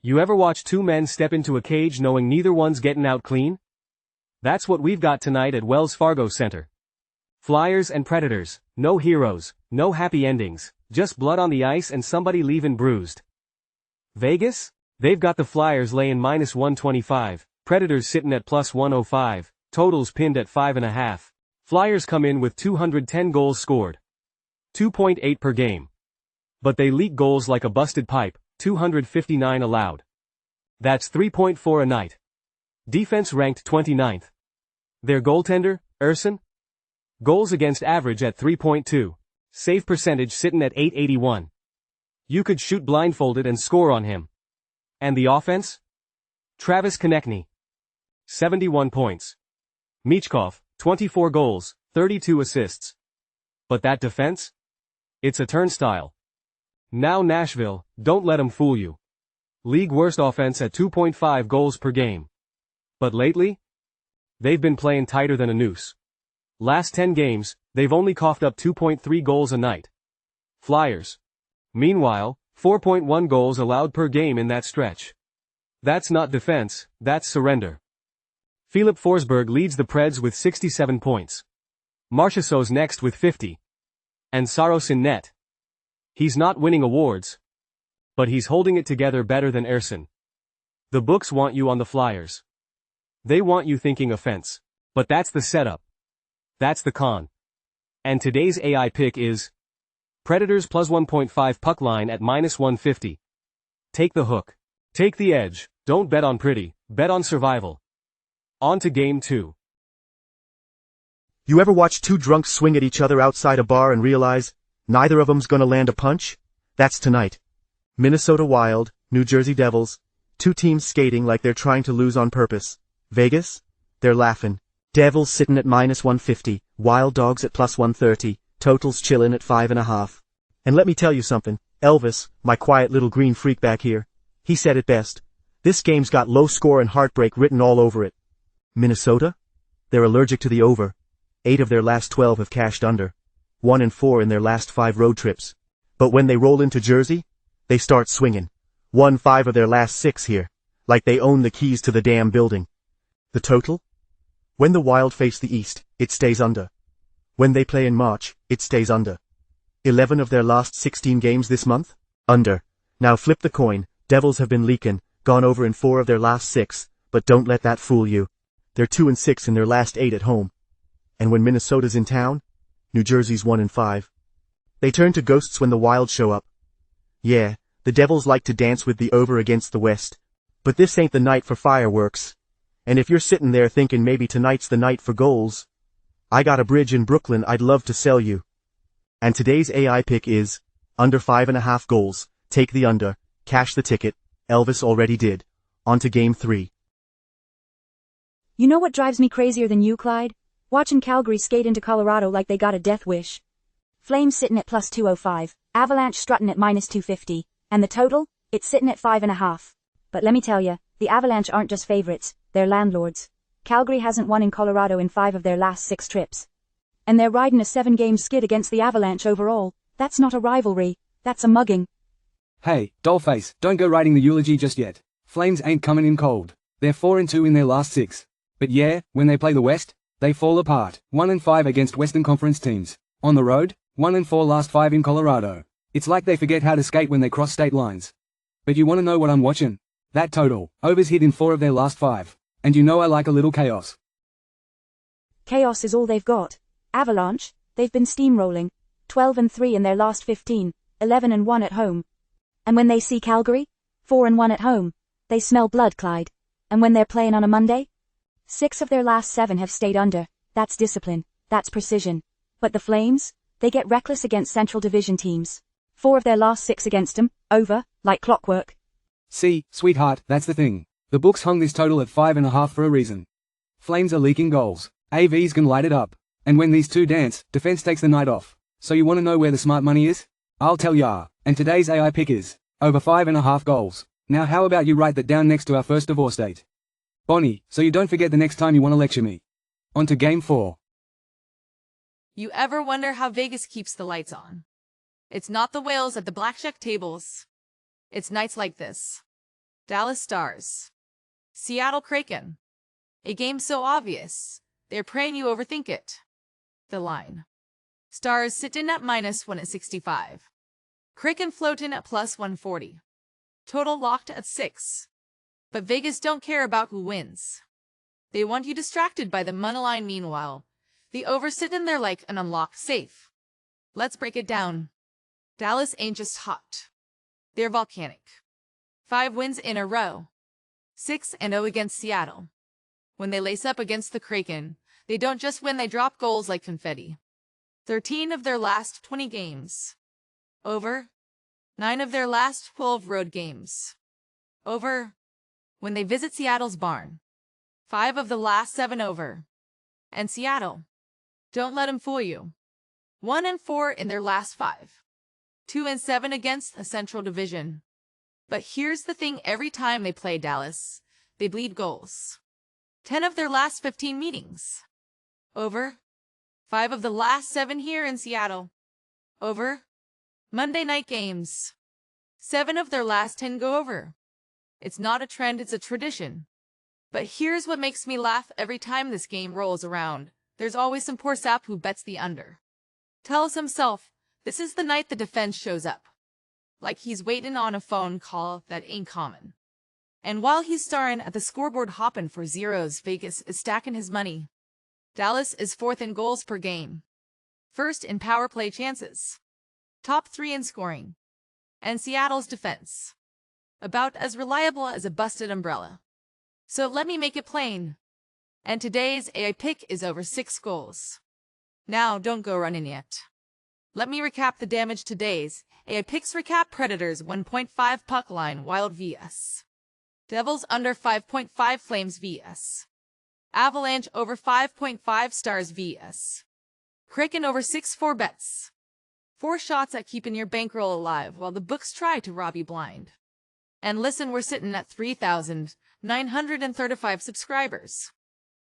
You ever watch two men step into a cage knowing neither one's getting out clean? That's what we've got tonight at Wells Fargo Center. Flyers and Predators, no heroes, no happy endings, just blood on the ice and somebody leaving bruised. Vegas? They've got the Flyers laying -125, Predators sitting at +105, totals pinned at 5.5. Flyers come in with 210 goals scored. 2.8 per game. But they leak goals like a busted pipe, 259 allowed. That's 3.4 a night. Defense ranked 29th. Their goaltender, Erson? Goals against average at 3.2. Save percentage sitting at .881. You could shoot blindfolded and score on him. And the offense? Travis Konechny. 71 points. Michkov, 24 goals, 32 assists. But that defense? It's a turnstile. Now Nashville, don't let 'em fool you. League worst offense at 2.5 goals per game. But lately? They've been playing tighter than a noose. Last 10 games, they've only coughed up 2.3 goals a night. Flyers. Meanwhile, 4.1 goals allowed per game in that stretch. That's not defense, that's surrender. Filip Forsberg leads the Preds with 67 points. Marchessault's next with 50. And Saros in net. He's not winning awards. But he's holding it together better than Erson. The books want you on the Flyers. They want you thinking offense. But that's the setup. That's the con. And today's AI pick is Predators +1.5 puck line at -150. Take the hook. Take the edge. Don't bet on pretty, bet on survival. On to game 2. You ever watch two drunks swing at each other outside a bar and realize neither of 'em's gonna land a punch? That's tonight. Minnesota Wild, New Jersey Devils, two teams skating like they're trying to lose on purpose. Vegas? They're laughing. Devils sitting at -150, Wild Dogs at +130, totals chillin' at 5.5. And let me tell you something, Elvis, my quiet little green freak back here, he said it best. This game's got low score and heartbreak written all over it. Minnesota? They're allergic to the over. 8 of their last 12 have cashed under. 1-4 in their last 5 road trips. But when they roll into Jersey, they start swinging. 1-5 of their last 6 here. Like they own the keys to the damn building. The total? When the Wild face the East, it stays under. When they play in March, it stays under. 11 of their last 16 games this month? Under. Now flip the coin, Devils have been leaking, gone over in 4 of their last 6, but don't let that fool you. They're 2-6 in their last 8 at home. And when Minnesota's in town, New Jersey's 1-5. They turn to ghosts when the Wild show up. Yeah, the Devils like to dance with the over against the West. But this ain't the night for fireworks. And if you're sitting there thinking maybe tonight's the night for goals, I got a bridge in Brooklyn I'd love to sell you. And today's AI pick is under 5.5 goals. Take the under, cash the ticket. Elvis already did. On to game 3. You know what drives me crazier than you, Clyde? Watching Calgary skate into Colorado like they got a death wish. Flames sitting at +205, Avalanche strutting at -250, and the total? It's sitting at 5.5. But let me tell ya, the Avalanche aren't just favorites, they're landlords. Calgary hasn't won in Colorado in 5 of their last 6 trips. And they're riding a 7-game skid against the Avalanche overall. That's not a rivalry, that's a mugging. Hey, dollface, don't go writing the eulogy just yet. Flames ain't coming in cold. They're 4-2 in their last 6. But yeah, when they play the West, they fall apart. 1-5 against Western Conference teams. On the road, 1-4 last 5 in Colorado. It's like they forget how to skate when they cross state lines. But you wanna know what I'm watching? That total. Overs hit in 4 of their last 5. And you know I like a little chaos. Chaos is all they've got. Avalanche, they've been steamrolling. 12-3 in their last 15, 11-1 at home. And when they see Calgary? 4-1 at home. They smell blood, Clyde. And when they're playing on a Monday? 6 of their last 7 have stayed under. That's discipline. That's precision. But the Flames? They get reckless against Central Division teams. 4 of their last 6 against them, over, like clockwork. See, sweetheart, that's the thing. The books hung this total at 5.5 for a reason. Flames are leaking goals. AVs can light it up. And when these two dance, defense takes the night off. So you wanna know where the smart money is? I'll tell ya. And today's AI pick is over 5.5 goals. Now how about you write that down next to our first divorce date? Bonnie, so you don't forget the next time you wanna lecture me. On to game 4. You ever wonder how Vegas keeps the lights on? It's not the whales at the blackjack tables. It's nights like this. Dallas Stars. Seattle Kraken. A game so obvious, they're praying you overthink it. The line. Stars sit in at -1 at 65. Kraken float in at +140. Total locked at 6. But Vegas don't care about who wins. They want you distracted by the moneyline. Meanwhile, the over sit in there like an unlocked safe. Let's break it down. Dallas ain't just hot. They're volcanic. 5 wins in a row. 6-0 against Seattle. When they lace up against the Kraken, they don't just win, they drop goals like confetti. 13 of their last 20 games. Over. 9 of their last 12 road games. Over. When they visit Seattle's barn. 5 of the last 7 over. And Seattle. Don't let them fool you. 1-4 in their last 5. 2-7 against a Central Division. But here's the thing, every time they play Dallas, they bleed goals. 10 of their last 15 meetings. Over. 5 of the last 7 here in Seattle. Over. Monday night games. 7 of their last 10 go over. It's not a trend, it's a tradition. But here's what makes me laugh every time this game rolls around. There's always some poor sap who bets the under. Tells himself, this is the night the defense shows up. Like he's waiting on a phone call that ain't common. And while he's staring at the scoreboard hopping for zeros, Vegas is stacking his money. Dallas is 4th in goals per game. 1st in power play chances. Top 3 in scoring. And Seattle's defense. About as reliable as a busted umbrella. So let me make it plain. And today's AI pick is over 6 goals. Now don't go running yet. Let me recap the damage today's AI picks. Recap: Predators 1.5 puck line, Wild vs. Devils under 5.5, Flames vs. Avalanche over 5.5, Stars vs. Kraken over 6.4 bets. 4 shots at keeping your bankroll alive while the books try to rob you blind. And listen, we're sitting at 3,935 subscribers.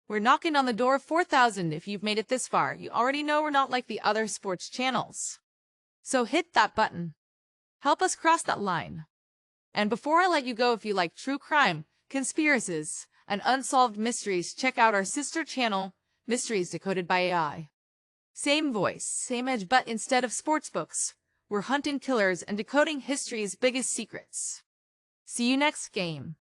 We're knocking on the door of 4,000. If you've made it this far, you already know we're not like the other sports channels. So hit that button. Help us cross that line. And before I let you go, if you like true crime, conspiracies, and unsolved mysteries, check out our sister channel, Mysteries Decoded by AI. Same voice, same edge, but instead of sportsbooks, we're hunting killers and decoding history's biggest secrets. See you next game.